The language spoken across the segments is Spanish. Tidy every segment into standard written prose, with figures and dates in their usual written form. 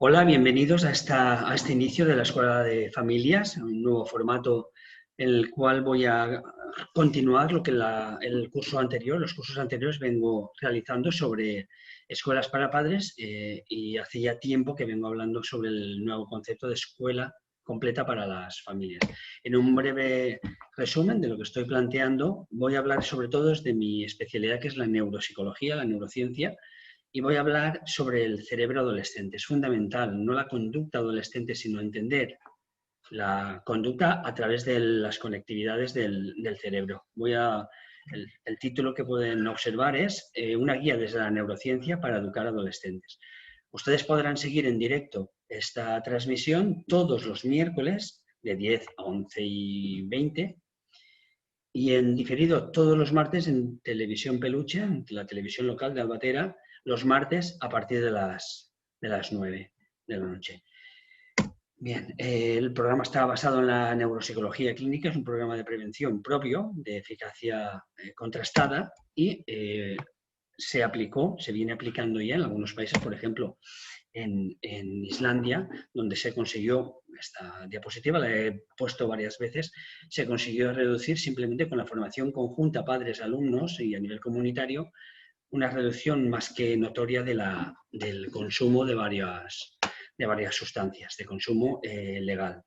Hola, bienvenidos a este inicio de la Escuela de Familias, un nuevo formato en el cual voy a continuar lo que los cursos anteriores vengo realizando sobre escuelas para padres y hace ya tiempo que vengo hablando sobre el nuevo concepto de escuela completa para las familias. En un breve resumen de lo que estoy planteando, voy a hablar sobre todo de mi especialidad, que es la neuropsicología, la neurociencia, y voy a hablar sobre el cerebro adolescente. Es fundamental, no la conducta adolescente, sino entender la conducta a través de las conectividades del cerebro. El título que pueden observar es una guía desde la neurociencia para educar adolescentes. Ustedes podrán seguir en directo esta transmisión todos los miércoles de 10 a 11:20 y en diferido todos los martes en Televisión Peluche, en la televisión local de Albatera, los martes a partir de las 9 de la noche. Bien, el programa está basado en la neuropsicología clínica, es un programa de prevención propio, de eficacia contrastada y se viene aplicando ya en algunos países, por ejemplo, en Islandia, donde se consiguió, esta diapositiva la he puesto varias veces, se consiguió reducir simplemente con la formación conjunta padres-alumnos y a nivel comunitario, una reducción más que notoria del consumo de varias sustancias, de consumo legal.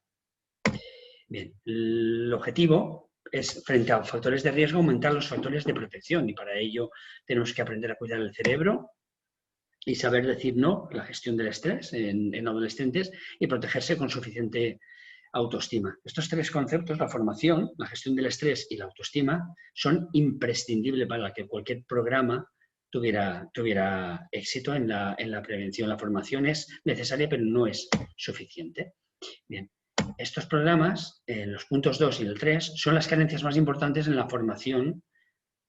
Bien, el objetivo es, frente a factores de riesgo, aumentar los factores de protección y para ello tenemos que aprender a cuidar el cerebro y saber decir no, la gestión del estrés en adolescentes y protegerse con suficiente autoestima. Estos tres conceptos, la formación, la gestión del estrés y la autoestima, son imprescindibles para que cualquier programa tuviera éxito en la prevención. La formación es necesaria, pero no es suficiente. Bien, estos programas, los puntos 2 y el 3, son las carencias más importantes en la formación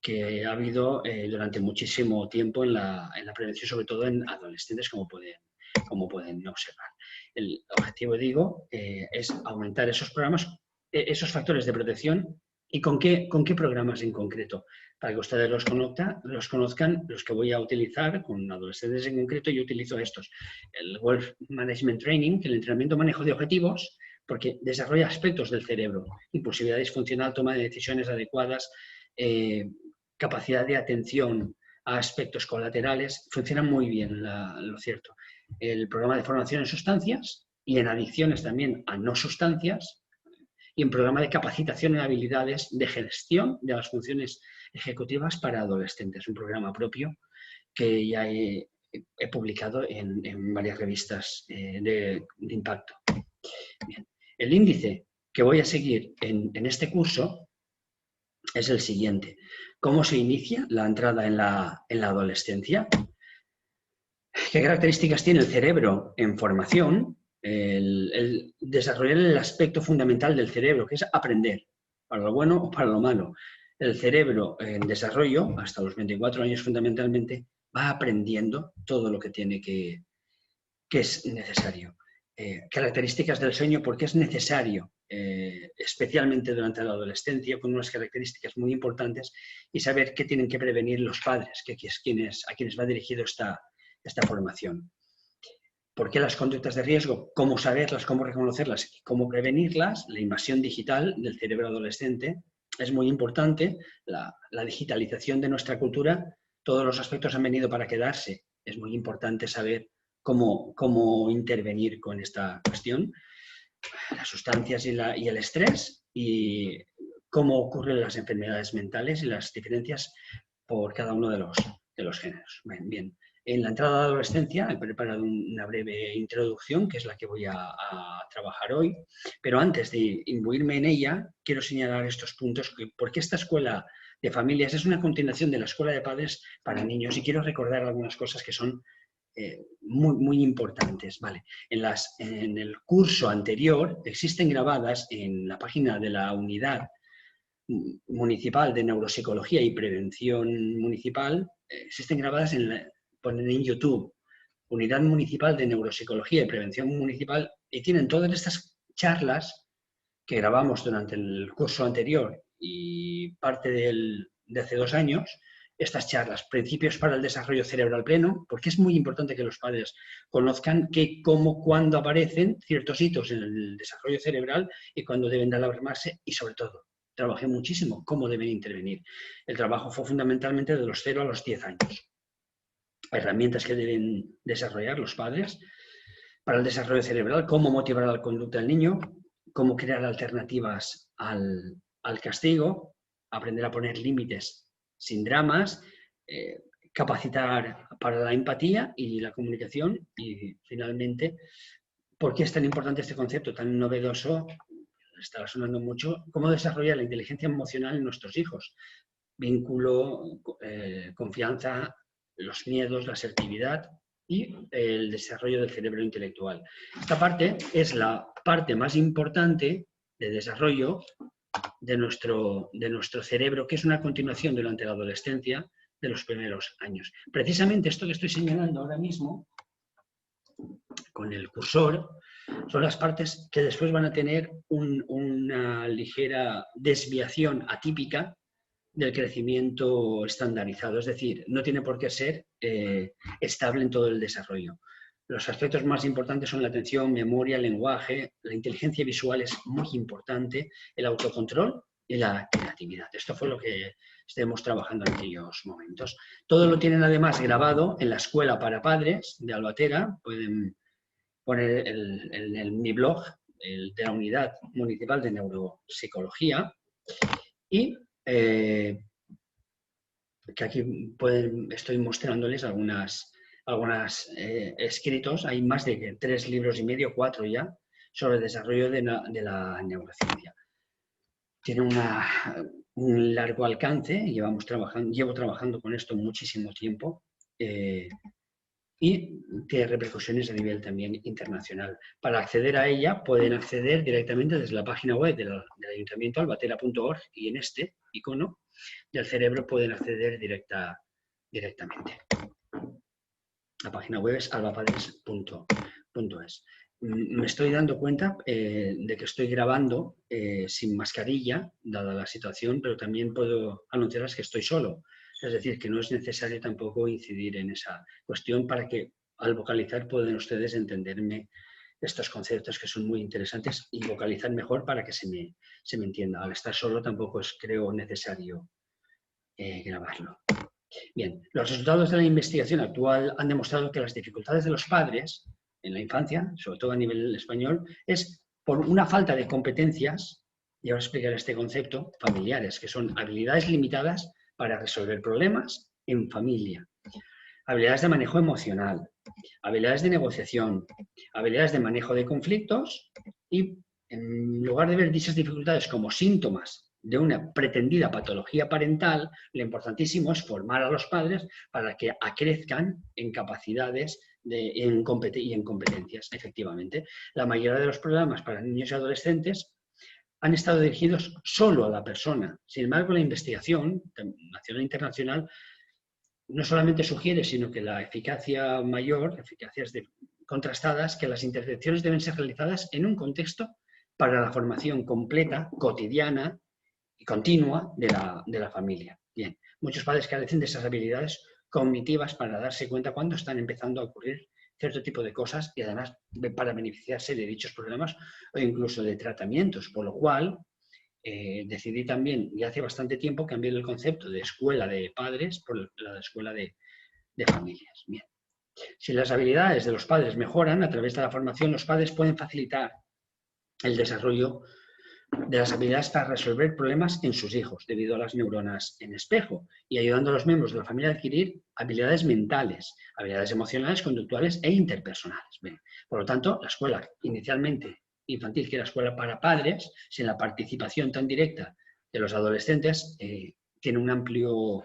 que ha habido durante muchísimo tiempo en la prevención, sobre todo en adolescentes, como pueden observar. El objetivo, digo, es aumentar esos programas, esos factores de protección. ¿Y con qué programas en concreto? Para que ustedes los conozcan, los que voy a utilizar con adolescentes en concreto, yo utilizo estos. El Wolf Management Training, el entrenamiento manejo de objetivos, porque desarrolla aspectos del cerebro, impulsividad disfuncional, toma de decisiones adecuadas, capacidad de atención a aspectos colaterales, funciona muy bien, lo cierto. El programa de formación en sustancias y en adicciones también a no sustancias, y en programa de capacitación en habilidades de gestión de las funciones ejecutivas para adolescentes, un programa propio que ya he publicado en varias revistas de impacto. Bien. El índice que voy a seguir en este curso es el siguiente. ¿Cómo se inicia la entrada en la adolescencia? ¿Qué características tiene el cerebro en formación? El desarrollar el aspecto fundamental del cerebro, que es aprender, para lo bueno o para lo malo. El cerebro en desarrollo, hasta los 24 años fundamentalmente, va aprendiendo todo lo que tiene que es necesario. Características del sueño, porque es necesario, especialmente durante la adolescencia, con unas características muy importantes, y saber qué tienen que prevenir los padres, a quienes va dirigido esta formación. ¿Por qué las conductas de riesgo? ¿Cómo saberlas, cómo reconocerlas y cómo prevenirlas? La invasión digital del cerebro adolescente es muy importante. La digitalización de nuestra cultura, todos los aspectos han venido para quedarse. Es muy importante saber cómo intervenir con esta cuestión. Las sustancias y el estrés y cómo ocurren las enfermedades mentales y las diferencias por cada uno de los géneros. Bien. En la entrada a la adolescencia he preparado una breve introducción, que es la que voy a trabajar hoy, pero antes de imbuirme en ella, quiero señalar estos puntos, porque esta escuela de familias es una continuación de la escuela de padres para niños y quiero recordar algunas cosas que son muy importantes. Vale. En el curso anterior existen grabadas en la página de la unidad municipal de neuropsicología y prevención municipal, existen grabadas ponen en YouTube, Unidad Municipal de Neuropsicología y Prevención Municipal, y tienen todas estas charlas que grabamos durante el curso anterior y parte de hace 2 años, estas charlas, principios para el desarrollo cerebral pleno, porque es muy importante que los padres conozcan cómo, cuándo aparecen ciertos hitos en el desarrollo cerebral y cuándo deben de alarmarse y, sobre todo, trabajé muchísimo cómo deben intervenir. El trabajo fue fundamentalmente de los 0 a los 10 años. Herramientas que deben desarrollar los padres para el desarrollo cerebral, cómo motivar la conducta del niño, cómo crear alternativas al castigo, aprender a poner límites sin dramas, capacitar para la empatía y la comunicación y, finalmente, ¿por qué es tan importante este concepto tan novedoso? Está sonando mucho, cómo desarrollar la inteligencia emocional en nuestros hijos. Vínculo, confianza, los miedos, la asertividad y el desarrollo del cerebro intelectual. Esta parte es la parte más importante de desarrollo de nuestro cerebro, que es una continuación durante la adolescencia de los primeros años. Precisamente esto que estoy señalando ahora mismo con el cursor son las partes que después van a tener una ligera desviación atípica del crecimiento estandarizado, es decir, no tiene por qué ser estable en todo el desarrollo. Los aspectos más importantes son la atención, memoria, lenguaje, la inteligencia visual es muy importante, el autocontrol y la creatividad. Esto fue lo que estuvimos trabajando en aquellos momentos. Todo lo tienen además grabado en la escuela para padres de Albatera. Pueden poner en mi blog de la Unidad Municipal de Neuropsicología y que aquí estoy mostrándoles algunos escritos. Hay más de 3 libros y medio, 4 ya, sobre el desarrollo de la neurociencia. Tiene un largo alcance, llevo trabajando con esto muchísimo tiempo y tiene repercusiones a nivel también internacional. Para acceder a ella pueden acceder directamente desde la página web del Ayuntamiento, albatera.org, y en este icono del cerebro pueden acceder directamente. La página web es albapadres.es. Me estoy dando cuenta de que estoy grabando sin mascarilla, dada la situación, pero también puedo anunciarles que estoy solo. Es decir, que no es necesario tampoco incidir en esa cuestión para que al vocalizar puedan ustedes entenderme estos conceptos que son muy interesantes y vocalizar mejor para que se me entienda. Al estar solo tampoco es, creo, necesario grabarlo. Bien, los resultados de la investigación actual han demostrado que las dificultades de los padres en la infancia, sobre todo a nivel español, es por una falta de competencias, y ahora explicaré este concepto, familiares, que son habilidades limitadas para resolver problemas en familia, habilidades de manejo emocional, habilidades de negociación, habilidades de manejo de conflictos y, en lugar de ver dichas dificultades como síntomas de una pretendida patología parental, lo importantísimo es formar a los padres para que acrezcan en capacidades y en competencias, efectivamente. La mayoría de los programas para niños y adolescentes han estado dirigidos solo a la persona. Sin embargo, la investigación nacional e internacional no solamente sugiere, sino que la eficacia mayor, eficacias contrastadas, que las intervenciones deben ser realizadas en un contexto para la formación completa, cotidiana y continua de la familia. Bien, muchos padres carecen de esas habilidades cognitivas para darse cuenta cuando están empezando a ocurrir cierto tipo de cosas y además para beneficiarse de dichos programas o incluso de tratamientos, por lo cual decidí también, y hace bastante tiempo, cambiar el concepto de escuela de padres por la de escuela de familias. Bien. Si las habilidades de los padres mejoran a través de la formación, los padres pueden facilitar el desarrollo de las habilidades para resolver problemas en sus hijos, debido a las neuronas en espejo, y ayudando a los miembros de la familia a adquirir habilidades mentales, habilidades emocionales, conductibles e interpersonales. Bien. Por lo tanto, la escuela inicialmente infantil, que era escuela para padres, sin la participación tan directa de los adolescentes, tiene un amplio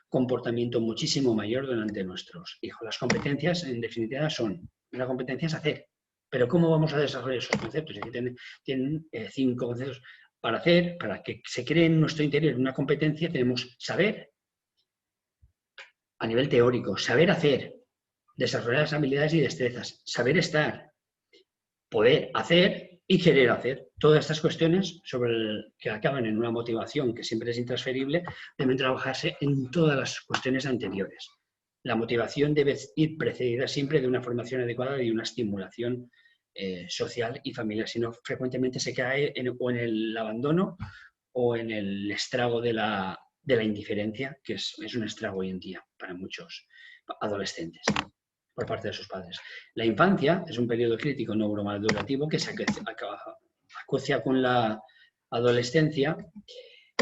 comportamiento muchísimo mayor durante nuestros hijos. Las competencias, en definitiva, son, una competencia es hacer, pero ¿cómo vamos a desarrollar esos conceptos? Aquí tienen 5 conceptos para hacer, para que se cree en nuestro interior una competencia. Tenemos saber a nivel teórico, saber hacer, desarrollar las habilidades y destrezas, saber estar, poder hacer y querer hacer. Todas estas cuestiones que acaban en una motivación que siempre es intransferible deben trabajarse en todas las cuestiones anteriores. La motivación debe ir precedida siempre de una formación adecuada y una estimulación social y familiar, si no frecuentemente se cae o en el abandono o en el estrago de la indiferencia, que es un estrago hoy en día para muchos adolescentes por parte de sus padres. La infancia es un periodo crítico neuromadurativo que se acucia con la adolescencia,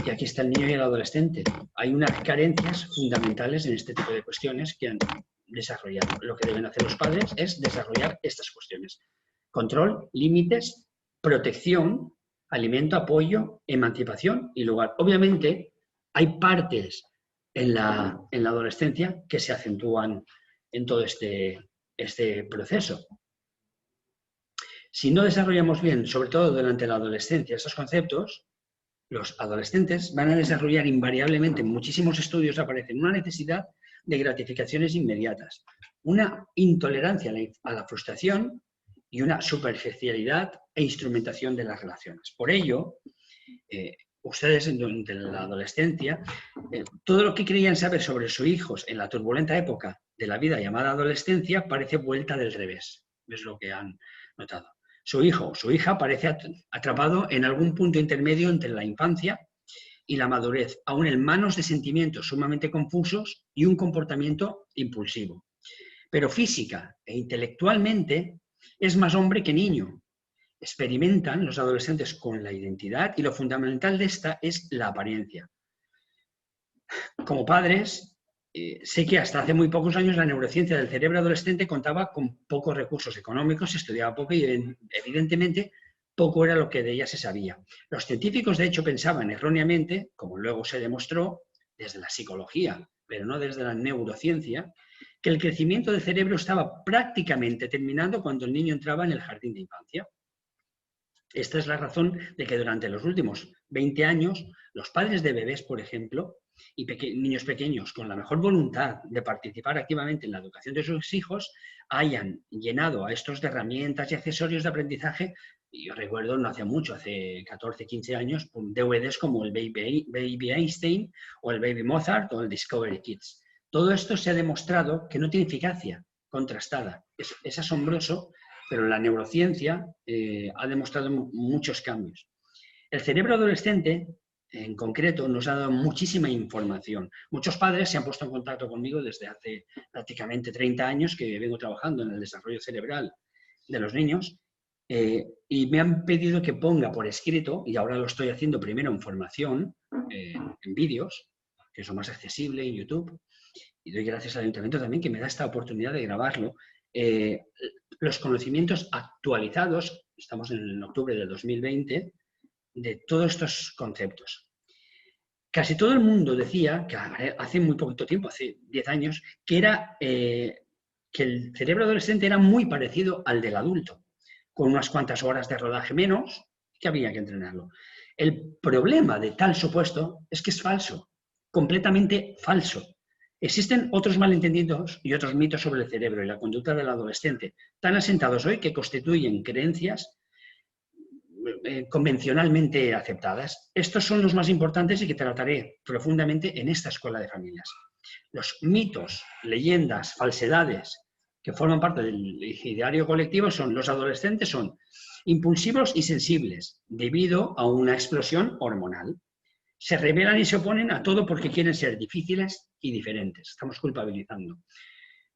y aquí está el niño y el adolescente. Hay unas carencias fundamentales en este tipo de cuestiones que han desarrollado. Lo que deben hacer los padres es desarrollar estas cuestiones. Control, límites, protección, alimento, apoyo, emancipación y lugar. Obviamente, hay partes en la adolescencia que se acentúan en todo este proceso. Si no desarrollamos bien, sobre todo durante la adolescencia, estos conceptos, los adolescentes van a desarrollar invariablemente, en muchísimos estudios aparecen, una necesidad de gratificaciones inmediatas, una intolerancia a la frustración y una superficialidad e instrumentación de las relaciones. Por ello, ustedes durante la adolescencia, todo lo que creían saber sobre sus hijos en la turbulenta época de la vida llamada adolescencia parece vuelta del revés. Es lo que han notado. Su hijo o su hija parece atrapado en algún punto intermedio entre la infancia y la madurez, aún en manos de sentimientos sumamente confusos y un comportamiento impulsivo. Pero física e intelectualmente es más hombre que niño. Experimentan los adolescentes con la identidad y lo fundamental de esta es la apariencia. Como padres, sé que hasta hace muy pocos años la neurociencia del cerebro adolescente contaba con pocos recursos económicos, se estudiaba poco y evidentemente poco era lo que de ella se sabía. Los científicos de hecho pensaban erróneamente, como luego se demostró desde la psicología, pero no desde la neurociencia, que el crecimiento del cerebro estaba prácticamente terminando cuando el niño entraba en el jardín de infancia. Esta es la razón de que durante los últimos 20 años, los padres de bebés, por ejemplo, y niños pequeños con la mejor voluntad de participar activamente en la educación de sus hijos, hayan llenado a estos de herramientas y accesorios de aprendizaje. Y yo recuerdo, no hace mucho, hace 14, 15 años, DVDs como el Baby Einstein o el Baby Mozart o el Discovery Kids. Todo esto se ha demostrado que no tiene eficacia contrastada. Es asombroso, pero la neurociencia ha demostrado muchos cambios. El cerebro adolescente, en concreto, nos ha dado muchísima información. Muchos padres se han puesto en contacto conmigo desde hace prácticamente 30 años que vengo trabajando en el desarrollo cerebral de los niños y me han pedido que ponga por escrito, y ahora lo estoy haciendo primero en formación, en vídeos, que son más accesibles en YouTube, y doy gracias al Ayuntamiento también que me da esta oportunidad de grabarlo, los conocimientos actualizados, estamos en octubre del 2020, de todos estos conceptos. Casi todo el mundo decía, que hace muy poquito tiempo, hace 10 años, que el cerebro adolescente era muy parecido al del adulto, con unas cuantas horas de rodaje menos, que había que entrenarlo. El problema de tal supuesto es que es falso, completamente falso. Existen otros malentendidos y otros mitos sobre el cerebro y la conducta del adolescente, tan asentados hoy que constituyen creencias convencionalmente aceptadas. Estos son los más importantes y que trataré profundamente en esta escuela de familias. Los mitos, leyendas, falsedades que forman parte del ideario colectivo son: los adolescentes son impulsivos y sensibles debido a una explosión hormonal. Se rebelan y se oponen a todo porque quieren ser difíciles y diferentes. Estamos culpabilizando.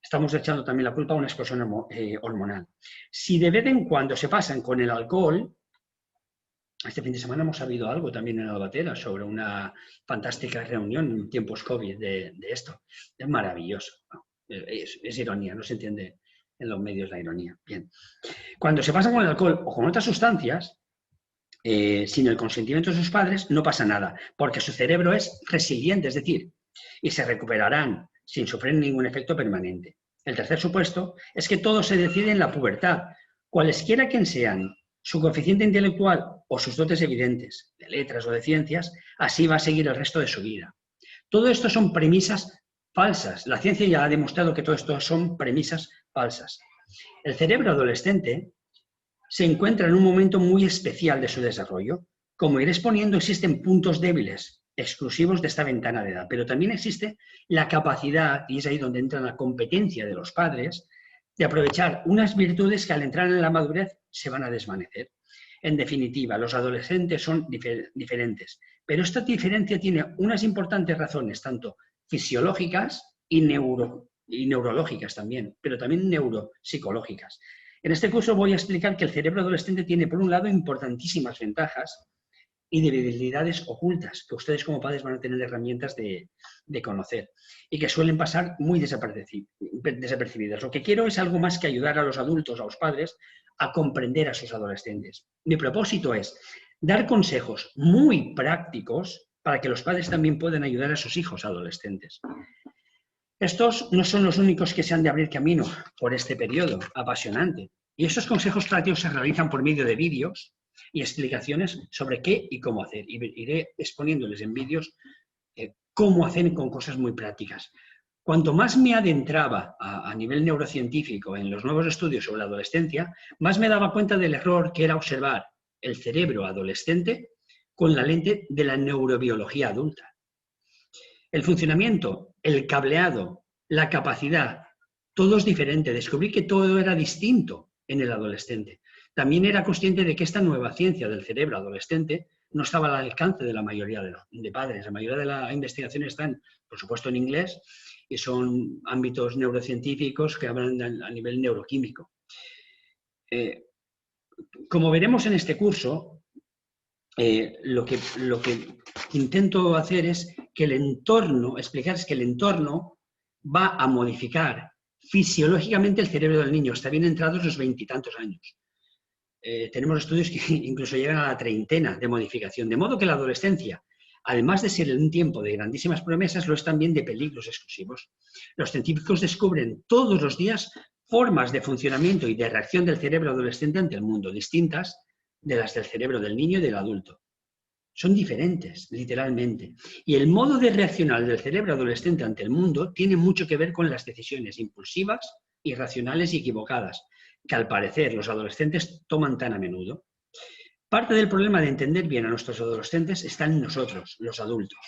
Estamos echando también la culpa a una explosión hormonal. Si de vez en cuando se pasan con el alcohol, este fin de semana hemos sabido algo también en Albatera sobre una fantástica reunión en tiempos COVID de esto. Es maravilloso. Es ironía, no se entiende en los medios la ironía. Bien. Cuando se pasa con el alcohol o con otras sustancias, sin el consentimiento de sus padres, no pasa nada, porque su cerebro es resiliente, es decir, y se recuperarán sin sufrir ningún efecto permanente. El tercer supuesto es que todo se decide en la pubertad, cualesquiera que sean su coeficiente intelectual o sus dotes evidentes, de letras o de ciencias, así va a seguir el resto de su vida. Todo esto son premisas falsas. La ciencia ya ha demostrado que todo esto son premisas falsas. El cerebro adolescente se encuentra en un momento muy especial de su desarrollo. Como iré exponiendo, existen puntos débiles exclusivos de esta ventana de edad, pero también existe la capacidad, y es ahí donde entra la competencia de los padres, de aprovechar unas virtudes que al entrar en la madurez se van a desvanecer. En definitiva, los adolescentes son diferentes, pero esta diferencia tiene unas importantes razones, tanto fisiológicas y neurológicas también, pero también neuropsicológicas. En este curso voy a explicar que el cerebro adolescente tiene, por un lado, importantísimas ventajas y debilidades ocultas, que ustedes como padres van a tener herramientas de conocer y que suelen pasar muy desapercibidas. Lo que quiero es algo más que ayudar a los adultos, a los padres, a comprender a sus adolescentes. Mi propósito es dar consejos muy prácticos para que los padres también puedan ayudar a sus hijos adolescentes. Estos no son los únicos que se han de abrir camino por este periodo apasionante. Y estos consejos prácticos se realizan por medio de vídeos y explicaciones sobre qué y cómo hacer. Y iré exponiéndoles en vídeos cómo hacer con cosas muy prácticas. Cuanto más me adentraba a nivel neurocientífico en los nuevos estudios sobre la adolescencia, más me daba cuenta del error que era observar el cerebro adolescente con la lente de la neurobiología adulta. El funcionamiento, el cableado, la capacidad, todo es diferente. Descubrí que todo era distinto en el adolescente. También era consciente de que esta nueva ciencia del cerebro adolescente no estaba al alcance de la mayoría de padres. La mayoría de las investigaciones están, por supuesto, en inglés y son ámbitos neurocientíficos que hablan a nivel neuroquímico. Como veremos en este curso, lo que intento hacer es que el entorno, explicarles que el entorno va a modificar fisiológicamente el cerebro del niño, hasta bien entrados los 20 y tantos años. Tenemos estudios que incluso llegan a la treintena de modificación, de modo que la adolescencia, además de ser un tiempo de grandísimas promesas, lo es también de peligros exclusivos. Los científicos descubren todos los días formas de funcionamiento y de reacción del cerebro adolescente ante el mundo, distintas de las del cerebro del niño y del adulto. Son diferentes, literalmente. Y el modo de reaccionar del cerebro adolescente ante el mundo tiene mucho que ver con las decisiones impulsivas, irracionales y equivocadas, que al parecer los adolescentes toman tan a menudo. Parte del problema de entender bien a nuestros adolescentes está en nosotros, los adultos.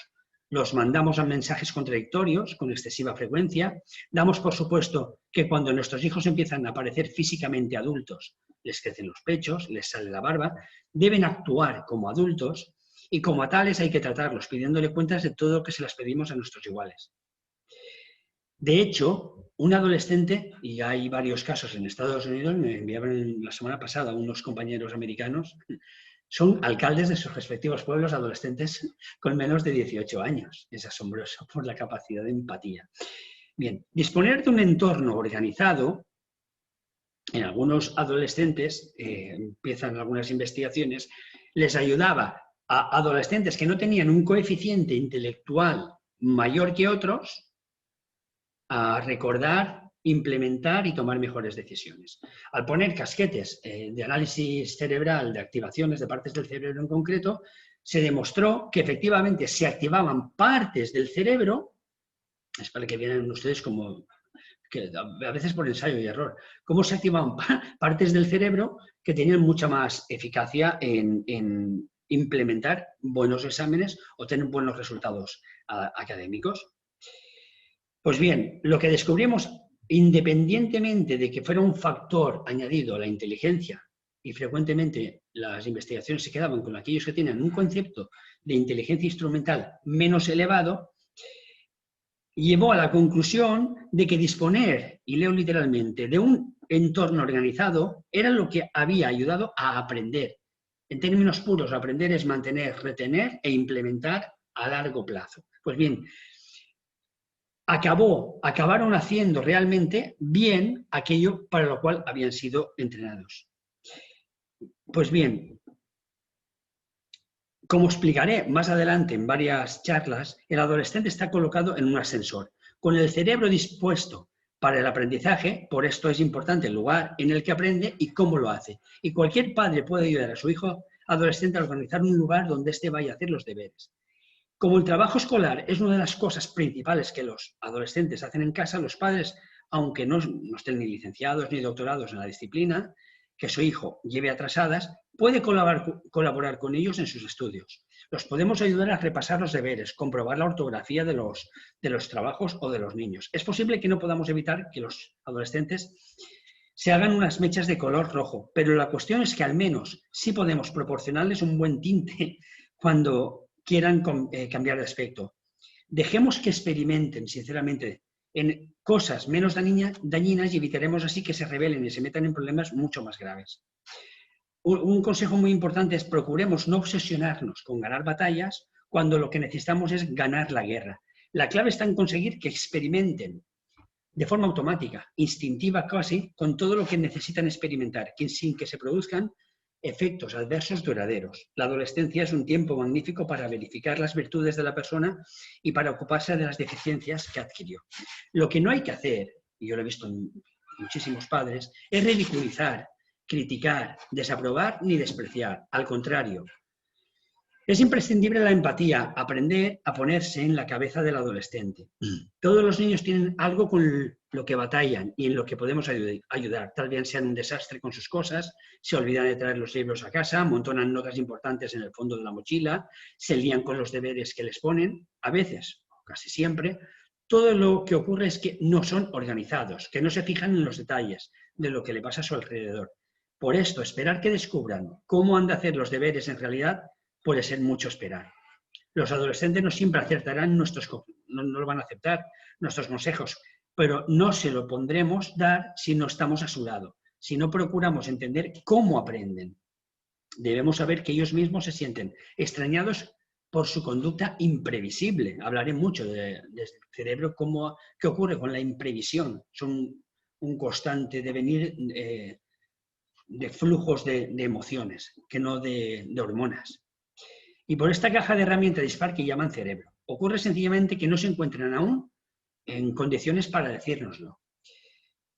Los mandamos a mensajes contradictorios con excesiva frecuencia. Damos por supuesto que cuando nuestros hijos empiezan a parecer físicamente adultos, les crecen los pechos, les sale la barba, deben actuar como adultos y como a tales hay que tratarlos, pidiéndole cuentas de todo lo que se las pedimos a nuestros iguales. De hecho, un adolescente, y hay varios casos en Estados Unidos, me enviaban la semana pasada unos compañeros americanos, son alcaldes de sus respectivos pueblos adolescentes con menos de 18 años. Es asombroso por la capacidad de empatía. Bien, disponer de un entorno organizado, en algunos adolescentes, empiezan algunas investigaciones, les ayudaba a adolescentes que no tenían un coeficiente intelectual mayor que otros a recordar, implementar y tomar mejores decisiones. Al poner casquetes de análisis cerebral de activaciones de partes del cerebro en concreto, se demostró que efectivamente se activaban partes del cerebro, es para que vean ustedes como que a veces por ensayo y error, cómo se activaban partes del cerebro que tenían mucha más eficacia en implementar buenos exámenes o tener buenos resultados académicos. Pues bien, lo que descubrimos, independientemente de que fuera un factor añadido a la inteligencia, y frecuentemente las investigaciones se quedaban con aquellos que tenían un concepto de inteligencia instrumental menos elevado, llevó a la conclusión de que disponer, y leo literalmente, de un entorno organizado era lo que había ayudado a aprender. En términos puros, aprender es mantener, retener e implementar a largo plazo. Pues bien, acabaron haciendo realmente bien aquello para lo cual habían sido entrenados. Pues bien, como explicaré más adelante en varias charlas, el adolescente está colocado en un ascensor, con el cerebro dispuesto para el aprendizaje. Por esto es importante el lugar en el que aprende y cómo lo hace. Y cualquier padre puede ayudar a su hijo adolescente a organizar un lugar donde éste vaya a hacer los deberes. Como el trabajo escolar es una de las cosas principales que los adolescentes hacen en casa, los padres, aunque no estén ni licenciados ni doctorados en la disciplina, que su hijo lleve atrasadas, puede colaborar con ellos en sus estudios. Los podemos ayudar a repasar los deberes, comprobar la ortografía de los trabajos o de los niños. Es posible que no podamos evitar que los adolescentes se hagan unas mechas de color rojo, pero la cuestión es que al menos sí podemos proporcionarles un buen tinte cuando quieran cambiar de aspecto. Dejemos que experimenten, sinceramente, en cosas menos dañinas y evitaremos así que se rebelen y se metan en problemas mucho más graves. Un consejo muy importante es procuremos no obsesionarnos con ganar batallas cuando lo que necesitamos es ganar la guerra. La clave está en conseguir que experimenten de forma automática, instintiva casi, con todo lo que necesitan experimentar, sin que se produzcan efectos adversos duraderos. La adolescencia es un tiempo magnífico para verificar las virtudes de la persona y para ocuparse de las deficiencias que adquirió. Lo que no hay que hacer, y yo lo he visto en muchísimos padres, es ridiculizar, criticar, desaprobar ni despreciar. Al contrario, es imprescindible la empatía, aprender a ponerse en la cabeza del adolescente. Todos los niños tienen algo con lo que batallan y en lo que podemos ayudar. Tal vez sean un desastre con sus cosas, se olvidan de traer los libros a casa, amontonan notas importantes en el fondo de la mochila, se lían con los deberes que les ponen. A veces, casi siempre, todo lo que ocurre es que no son organizados, que no se fijan en los detalles de lo que le pasa a su alrededor. Por esto, esperar que descubran cómo han de hacer los deberes en realidad puede ser mucho esperar. Los adolescentes no siempre acertarán no lo van a aceptar nuestros consejos, pero no se lo pondremos dar si no estamos a su lado, si no procuramos entender cómo aprenden. Debemos saber que ellos mismos se sienten extrañados por su conducta imprevisible. Hablaré mucho del cerebro, qué ocurre con la imprevisión. Son un constante devenir de flujos de emociones, que no de hormonas. Y por esta caja de herramientas dispar que llaman cerebro. Ocurre sencillamente que no se encuentran aún en condiciones para decírnoslo.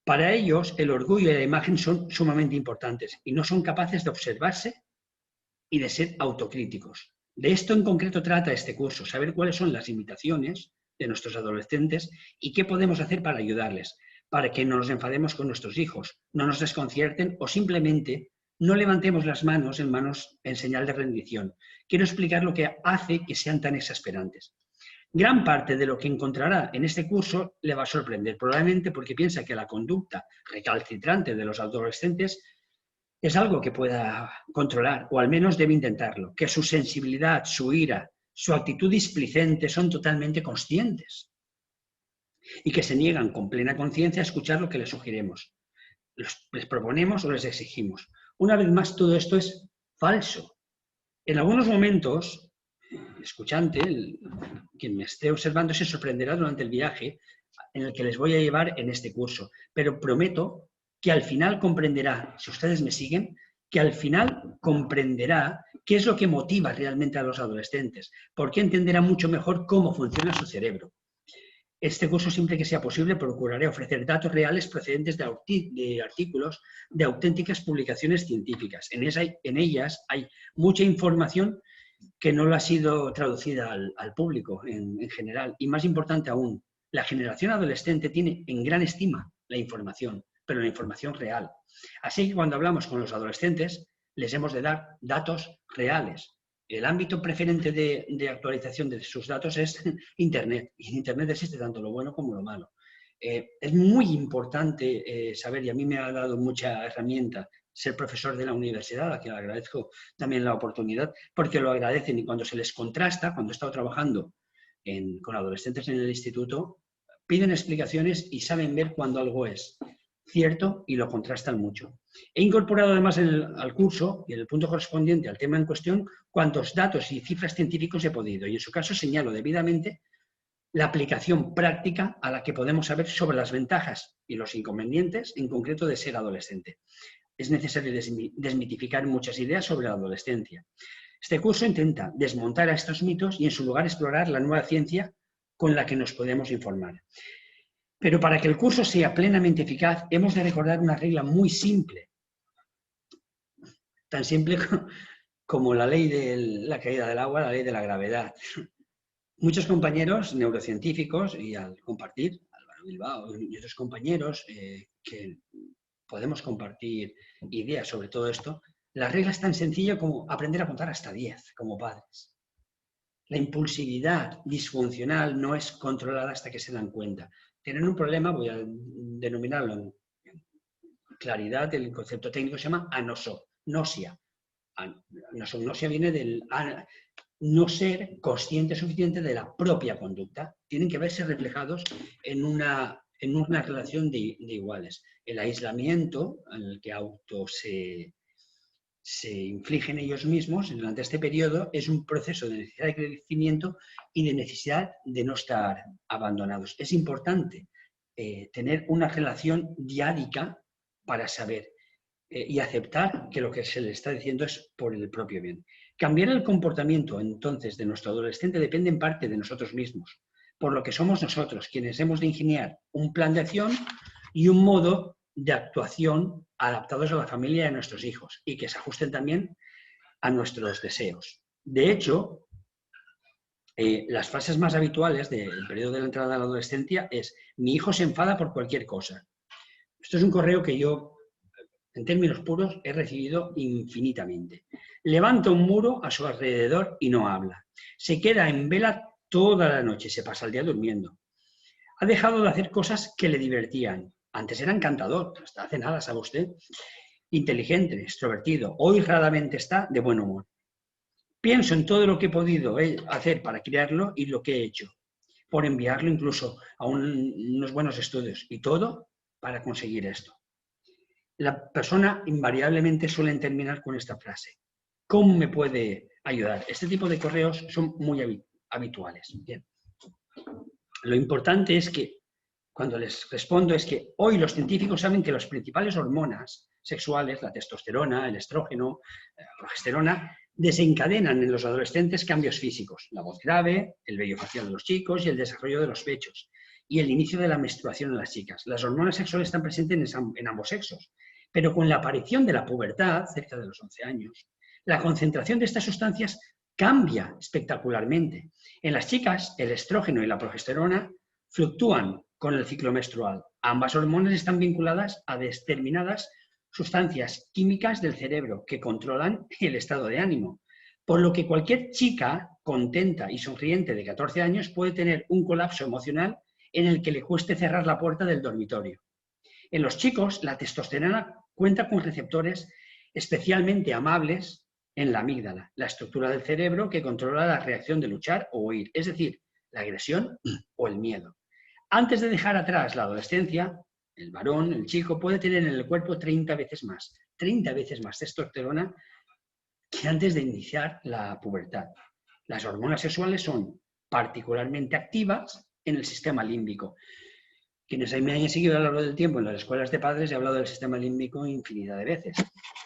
Para ellos, el orgullo y la imagen son sumamente importantes y no son capaces de observarse y de ser autocríticos. De esto en concreto trata este curso, saber cuáles son las limitaciones de nuestros adolescentes y qué podemos hacer para ayudarles, para que no nos enfademos con nuestros hijos, no nos desconcierten o simplemente no levantemos las manos en señal de rendición. Quiero explicar lo que hace que sean tan exasperantes. Gran parte de lo que encontrará en este curso le va a sorprender, probablemente porque piensa que la conducta recalcitrante de los adolescentes es algo que pueda controlar, o al menos debe intentarlo, que su sensibilidad, su ira, su actitud displicente son totalmente conscientes y que se niegan con plena conciencia a escuchar lo que les sugerimos, les proponemos o les exigimos. Una vez más, todo esto es falso. En algunos momentos, el escuchante, quien me esté observando, se sorprenderá durante el viaje en el que les voy a llevar en este curso, pero prometo que al final comprenderá, si ustedes me siguen, que al final comprenderá qué es lo que motiva realmente a los adolescentes, porque entenderá mucho mejor cómo funciona su cerebro. Este curso, siempre que sea posible, procuraré ofrecer datos reales procedentes de artículos de auténticas publicaciones científicas. En ellas hay mucha información que no lo ha sido traducida al público en general. Y más importante aún, la generación adolescente tiene en gran estima la información, pero la información real. Así que cuando hablamos con los adolescentes, les hemos de dar datos reales. El ámbito preferente de actualización de sus datos es Internet. Y en Internet existe tanto lo bueno como lo malo. Es muy importante saber, y a mí me ha dado mucha herramienta, ser profesor de la universidad, a quien le agradezco también la oportunidad, porque lo agradecen y cuando se les contrasta, cuando he estado trabajando con adolescentes en el instituto, piden explicaciones y saben ver cuando algo es cierto y lo contrastan mucho. He incorporado además al curso y en el punto correspondiente al tema en cuestión cuantos datos y cifras científicos he podido y en su caso señalo debidamente la aplicación práctica a la que podemos saber sobre las ventajas y los inconvenientes en concreto de ser adolescente. Es necesario desmitificar muchas ideas sobre la adolescencia. Este curso intenta desmontar a estos mitos y en su lugar explorar la nueva ciencia con la que nos podemos informar. Pero para que el curso sea plenamente eficaz, hemos de recordar una regla muy simple, tan simple como la ley de la caída del agua, la ley de la gravedad. Muchos compañeros neurocientíficos, y al compartir, Álvaro Bilbao y otros compañeros que podemos compartir ideas sobre todo esto, la regla es tan sencilla como aprender a contar hasta 10 como padres. La impulsividad disfuncional no es controlada hasta que se dan cuenta. Tienen un problema, voy a denominarlo en claridad, el concepto técnico se llama anosognosia. Anosognosia viene del no ser consciente suficiente de la propia conducta. Tienen que verse reflejados en una relación de iguales. El aislamiento, en el que se infligen ellos mismos durante este periodo, es un proceso de necesidad de crecimiento y de necesidad de no estar abandonados. Es importante tener una relación diádica para saber y aceptar que lo que se le está diciendo es por el propio bien. Cambiar el comportamiento, entonces, de nuestro adolescente depende en parte de nosotros mismos, por lo que somos nosotros quienes hemos de ingeniar un plan de acción y un modo de actuación adaptados a la familia y a nuestros hijos y que se ajusten también a nuestros deseos. De hecho, las frases más habituales del periodo de la entrada a la adolescencia es: mi hijo se enfada por cualquier cosa. Esto es un correo que yo, en términos puros, he recibido infinitamente. Levanta un muro a su alrededor y no habla. Se queda en vela toda la noche, se pasa el día durmiendo. Ha dejado de hacer cosas que le divertían. Antes era encantador, hasta hace nada, ¿sabe usted? Inteligente, extrovertido. Hoy raramente está de buen humor. Pienso en todo lo que he podido hacer para criarlo y lo que he hecho, por enviarlo incluso a unos buenos estudios, y todo para conseguir esto. La persona invariablemente suele terminar con esta frase: ¿cómo me puede ayudar? Este tipo de correos son muy habituales. Bien. Lo importante es que, cuando les respondo, es que hoy los científicos saben que las principales hormonas sexuales, la testosterona, el estrógeno, la progesterona, desencadenan en los adolescentes cambios físicos: la voz grave, el vello facial de los chicos y el desarrollo de los pechos, y el inicio de la menstruación en las chicas. Las hormonas sexuales están presentes en ambos sexos, pero con la aparición de la pubertad, cerca de los 11 años, la concentración de estas sustancias cambia espectacularmente. En las chicas, el estrógeno y la progesterona fluctúan con el ciclo menstrual. Ambas hormonas están vinculadas a determinadas sustancias químicas del cerebro que controlan el estado de ánimo, por lo que cualquier chica contenta y sonriente de 14 años puede tener un colapso emocional en el que le cueste cerrar la puerta del dormitorio. En los chicos, la testosterona cuenta con receptores especialmente amables en la amígdala, la estructura del cerebro que controla la reacción de luchar o huir, es decir, la agresión o el miedo. Antes de dejar atrás la adolescencia, el varón, el chico, puede tener en el cuerpo 30 veces más testosterona que antes de iniciar la pubertad. Las hormonas sexuales son particularmente activas en el sistema límbico. Quienes me hayan seguido a lo largo del tiempo en las escuelas de padres, he hablado del sistema límbico infinidad de veces,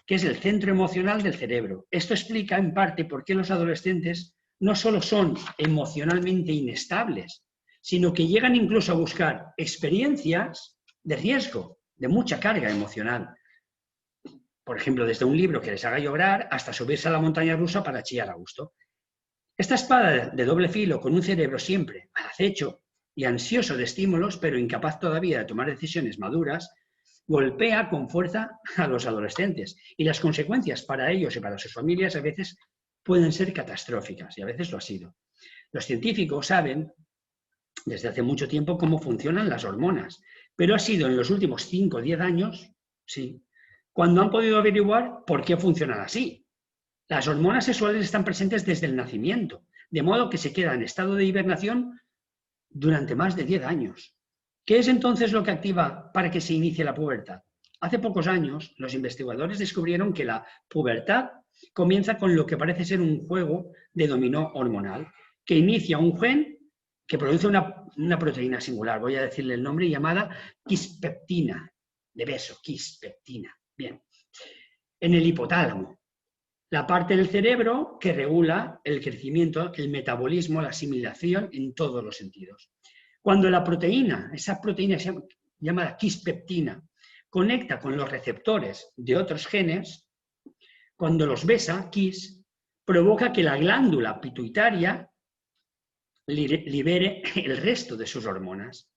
que es el centro emocional del cerebro. Esto explica en parte por qué los adolescentes no solo son emocionalmente inestables, sino que llegan incluso a buscar experiencias de riesgo, de mucha carga emocional. Por ejemplo, desde un libro que les haga llorar hasta subirse a la montaña rusa para chillar a gusto. Esta espada de doble filo, con un cerebro siempre al acecho y ansioso de estímulos, pero incapaz todavía de tomar decisiones maduras, golpea con fuerza a los adolescentes, y las consecuencias para ellos y para sus familias a veces pueden ser catastróficas, y a veces lo ha sido. Los científicos saben desde hace mucho tiempo cómo funcionan las hormonas, pero ha sido en los últimos 5 o 10 años, sí, cuando han podido averiguar por qué funcionan así. Las hormonas sexuales están presentes desde el nacimiento, de modo que se queda en estado de hibernación durante más de 10 años. ¿Qué es entonces lo que activa para que se inicie la pubertad? Hace pocos años, los investigadores descubrieron que la pubertad comienza con lo que parece ser un juego de dominó hormonal, que inicia un gen que produce una proteína singular, voy a decirle el nombre, llamada quispeptina, de beso, quispeptina. Bien. En el hipotálamo, la parte del cerebro que regula el crecimiento, el metabolismo, la asimilación en todos los sentidos. Cuando la proteína, esa proteína llamada quispeptina, conecta con los receptores de otros genes, cuando los besa, quis, provoca que la glándula pituitaria libere el resto de sus hormonas.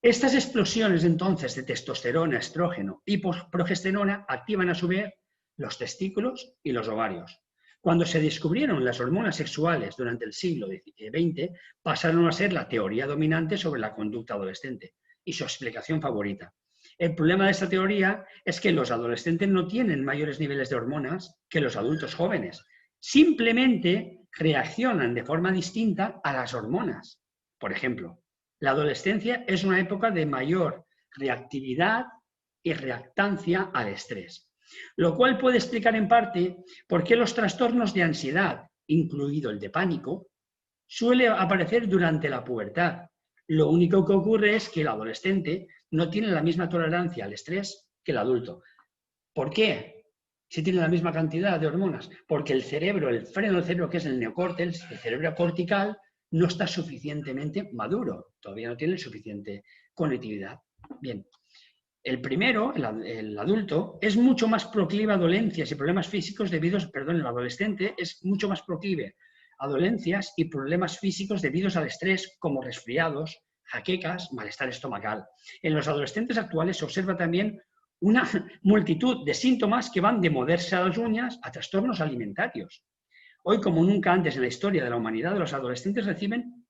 Estas explosiones entonces de testosterona, estrógeno y progesterona activan a su vez los testículos y los ovarios. Cuando se descubrieron las hormonas sexuales durante el siglo XX, pasaron a ser la teoría dominante sobre la conducta adolescente y su explicación favorita. El problema de esta teoría es que los adolescentes no tienen mayores niveles de hormonas que los adultos jóvenes. Simplemente reaccionan de forma distinta a las hormonas. Por ejemplo, la adolescencia es una época de mayor reactividad y reactancia al estrés, lo cual puede explicar en parte por qué los trastornos de ansiedad, incluido el de pánico, suele aparecer durante la pubertad. Lo único que ocurre es que el adolescente no tiene la misma tolerancia al estrés que el adulto. ¿Por qué? Si tiene la misma cantidad de hormonas. Porque el cerebro, el freno del cerebro, que es el neocórtex, el cerebro cortical, no está suficientemente maduro. Todavía no tiene suficiente conectividad. Bien. El primero, el adulto, es mucho más proclive a dolencias y problemas físicos el adolescente es mucho más proclive a dolencias y problemas físicos debidos al estrés, como resfriados, jaquecas, malestar estomacal. En los adolescentes actuales se observa también una multitud de síntomas que van de morderse a las uñas a trastornos alimentarios. Hoy, como nunca antes en la historia de la humanidad, los adolescentes reciben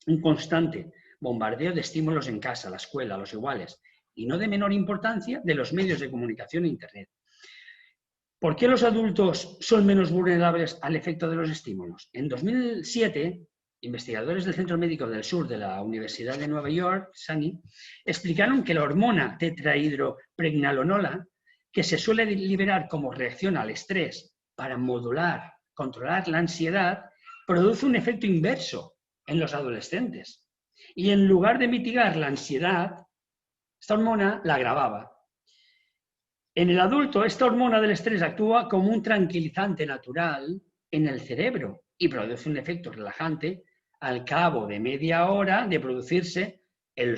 un constante bombardeo de estímulos en casa, la escuela, los iguales, y no de menor importancia de los medios de comunicación e Internet. ¿Por qué los adultos son menos vulnerables al efecto de los estímulos? En 2007, investigadores del Centro Médico del Sur de la Universidad de Nueva York, SUNY, explicaron que la hormona tetrahidropregnanolona, que se suele liberar como reacción al estrés para controlar la ansiedad, produce un efecto inverso en los adolescentes. Y en lugar de mitigar la ansiedad, esta hormona la agravaba. En el adulto, esta hormona del estrés actúa como un tranquilizante natural en el cerebro y produce un efecto relajante al cabo de media hora de producirse el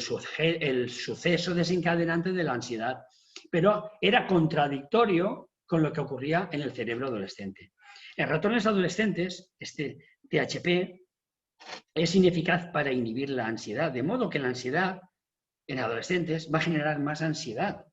suceso desencadenante de la ansiedad. Pero era contradictorio con lo que ocurría en el cerebro adolescente. En ratones adolescentes, este THP es ineficaz para inhibir la ansiedad, de modo que la ansiedad en adolescentes va a generar más ansiedad,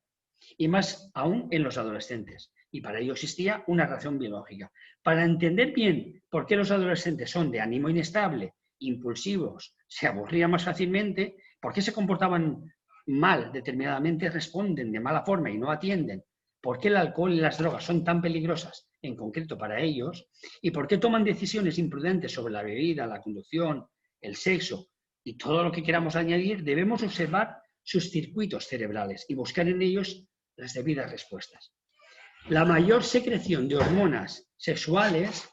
y más aún en los adolescentes. Y para ello existía una razón biológica. Para entender bien por qué los adolescentes son de ánimo inestable, impulsivos, se aburrían más fácilmente, por qué se comportaban mal determinadamente, responden de mala forma y no atienden, por qué el alcohol y las drogas son tan peligrosas, en concreto para ellos, y por qué toman decisiones imprudentes sobre la bebida, la conducción, el sexo y todo lo que queramos añadir, debemos observar sus circuitos cerebrales y buscar en ellos las debidas respuestas. La mayor secreción de hormonas sexuales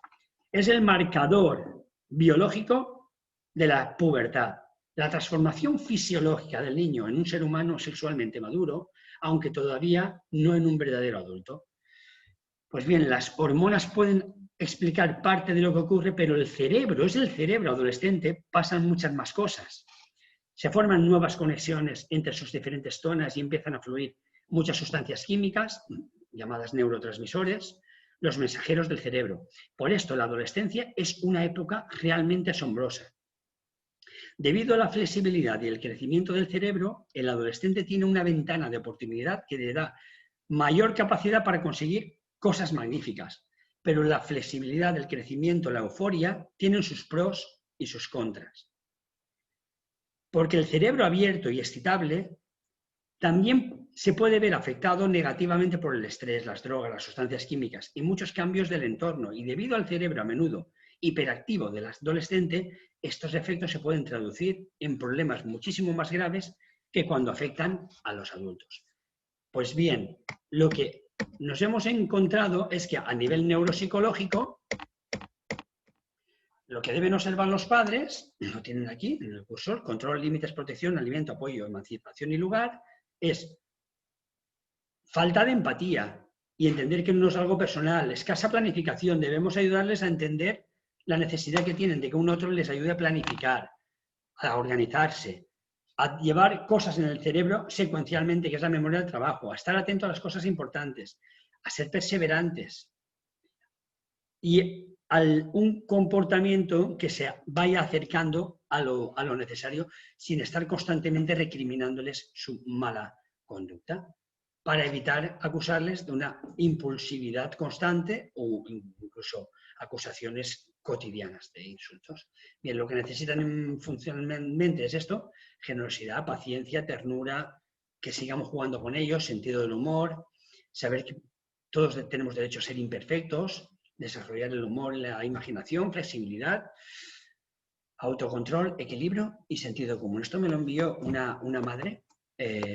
es el marcador biológico de la pubertad. La transformación fisiológica del niño en un ser humano sexualmente maduro, aunque todavía no en un verdadero adulto. Pues bien, las hormonas pueden explicar parte de lo que ocurre, pero el cerebro adolescente, pasan muchas más cosas. Se forman nuevas conexiones entre sus diferentes zonas y empiezan a fluir muchas sustancias químicas, llamadas neurotransmisores, los mensajeros del cerebro. Por esto, la adolescencia es una época realmente asombrosa. Debido a la flexibilidad y el crecimiento del cerebro, el adolescente tiene una ventana de oportunidad que le da mayor capacidad para conseguir cosas magníficas. Pero la flexibilidad, el crecimiento, la euforia, tienen sus pros y sus contras. Porque el cerebro abierto y excitable también se puede ver afectado negativamente por el estrés, las drogas, las sustancias químicas y muchos cambios del entorno. Y debido al cerebro a menudo hiperactivo del adolescente, estos efectos se pueden traducir en problemas muchísimo más graves que cuando afectan a los adultos. Pues bien, lo que nos hemos encontrado es que a nivel neuropsicológico, lo que deben observar los padres, lo tienen aquí en el cursor, control, límites, protección, alimento, apoyo, emancipación y lugar, es falta de empatía y entender que no es algo personal, escasa planificación. Debemos ayudarles a entender la necesidad que tienen de que un otro les ayude a planificar, a organizarse, a llevar cosas en el cerebro secuencialmente, que es la memoria del trabajo, a estar atento a las cosas importantes, a ser perseverantes y un comportamiento que se vaya acercando a lo necesario sin estar constantemente recriminándoles su mala conducta, para evitar acusarles de una impulsividad constante o incluso acusaciones cotidianas de insultos. Bien, lo que necesitan funcionalmente es esto: generosidad, paciencia, ternura, que sigamos jugando con ellos, sentido del humor, saber que todos tenemos derecho a ser imperfectos, desarrollar el humor, la imaginación, flexibilidad, autocontrol, equilibrio y sentido común. Esto me lo envió una madre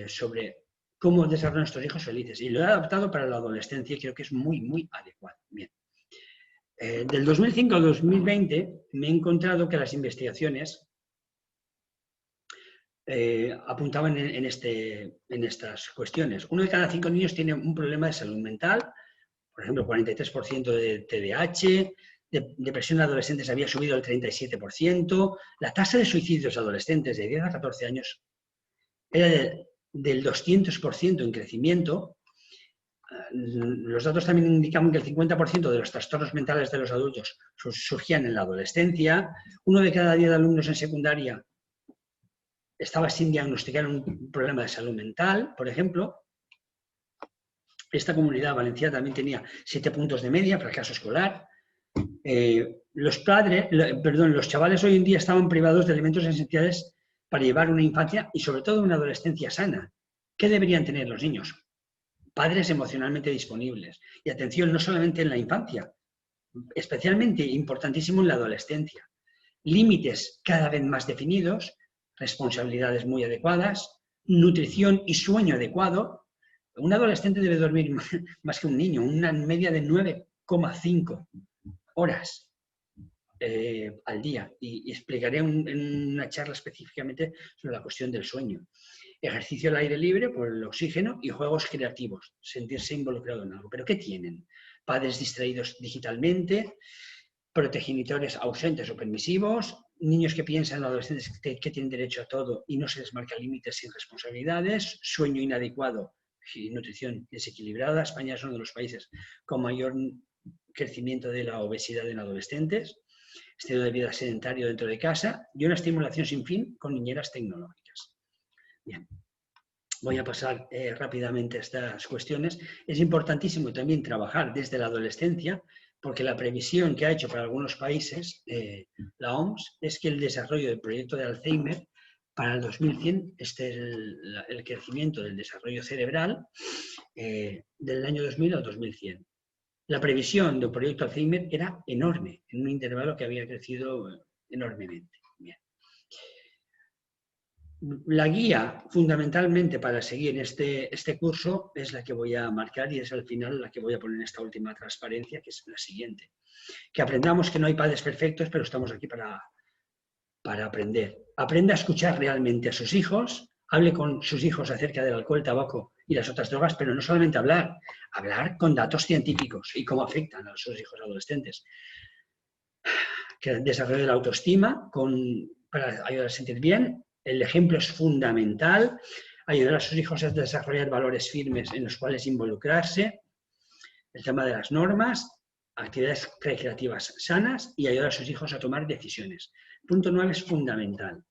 sobre cómo desarrollar a nuestros hijos felices, y lo he adaptado para la adolescencia y creo que es muy, muy adecuado. Bien. Del 2005 al 2020 me he encontrado que las investigaciones apuntaban en estas cuestiones. 1 de cada 5 niños tiene un problema de salud mental, por ejemplo, 43% de TDAH, depresión en adolescentes había subido al 37%, la tasa de suicidios adolescentes de 10 a 14 años era del 200% en crecimiento. Los datos también indicaban que el 50% de los trastornos mentales de los adultos surgían en la adolescencia. 1 de cada 10 alumnos en secundaria estaba sin diagnosticar un problema de salud mental, por ejemplo. Esta comunidad valenciana también tenía 7 puntos de media, fracaso escolar. Los chavales hoy en día estaban privados de elementos esenciales para llevar una infancia y sobre todo una adolescencia sana. ¿Qué deberían tener los niños? Padres emocionalmente disponibles. Y atención, no solamente en la infancia, especialmente importantísimo en la adolescencia. Límites cada vez más definidos, responsabilidades muy adecuadas, nutrición y sueño adecuado. Un adolescente debe dormir más que un niño, una media de 9,5 horas al día. Y explicaré en una charla específicamente sobre la cuestión del sueño. Ejercicio al aire libre por el oxígeno y juegos creativos, sentirse involucrado en algo. ¿Pero qué tienen? Padres distraídos digitalmente, progenitores ausentes o permisivos, niños que piensan, adolescentes que tienen derecho a todo y no se les marca límites sin responsabilidades, sueño inadecuado y nutrición desequilibrada. España es uno de los países con mayor crecimiento de la obesidad en adolescentes, estilo de vida sedentario dentro de casa y una estimulación sin fin con niñeras tecnológicas. Bien, voy a pasar rápidamente a estas cuestiones. Es importantísimo también trabajar desde la adolescencia, porque la previsión que ha hecho para algunos países la OMS es que el desarrollo del proyecto de Alzheimer para el 2100 esté el crecimiento del desarrollo cerebral del año 2000 al 2100. La previsión del proyecto Alzheimer era enorme, en un intervalo que había crecido enormemente. Bien. La guía, fundamentalmente, para seguir este curso es la que voy a marcar y es al final la que voy a poner en esta última transparencia, que es la siguiente. Que aprendamos que no hay padres perfectos, pero estamos aquí para aprender. Aprenda a escuchar realmente a sus hijos, hable con sus hijos acerca del alcohol, tabaco y las otras drogas, pero no solamente hablar con datos científicos y cómo afectan a sus hijos adolescentes. Que desarrolle la autoestima para ayudar a sentir bien. El ejemplo es fundamental. Ayudar a sus hijos a desarrollar valores firmes en los cuales involucrarse. El tema de las normas, actividades recreativas sanas y ayudar a sus hijos a tomar decisiones. Punto 9 es fundamental,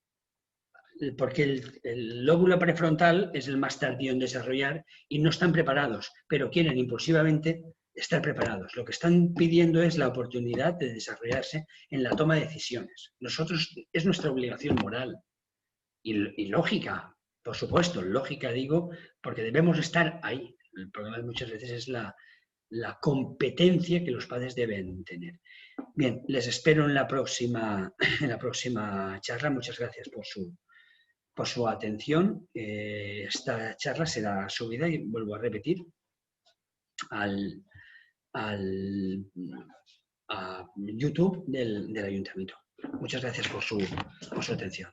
porque el lóbulo prefrontal es el más tardío en desarrollar y no están preparados, pero quieren impulsivamente estar preparados. Lo que están pidiendo es la oportunidad de desarrollarse en la toma de decisiones. Es nuestra obligación moral y lógica, por supuesto, lógica digo, porque debemos estar ahí. El problema muchas veces es la competencia que los padres deben tener. Bien, les espero en la próxima charla. Muchas gracias por su atención. Esta charla será subida, y vuelvo a repetir, a YouTube del Ayuntamiento. Muchas gracias por su atención.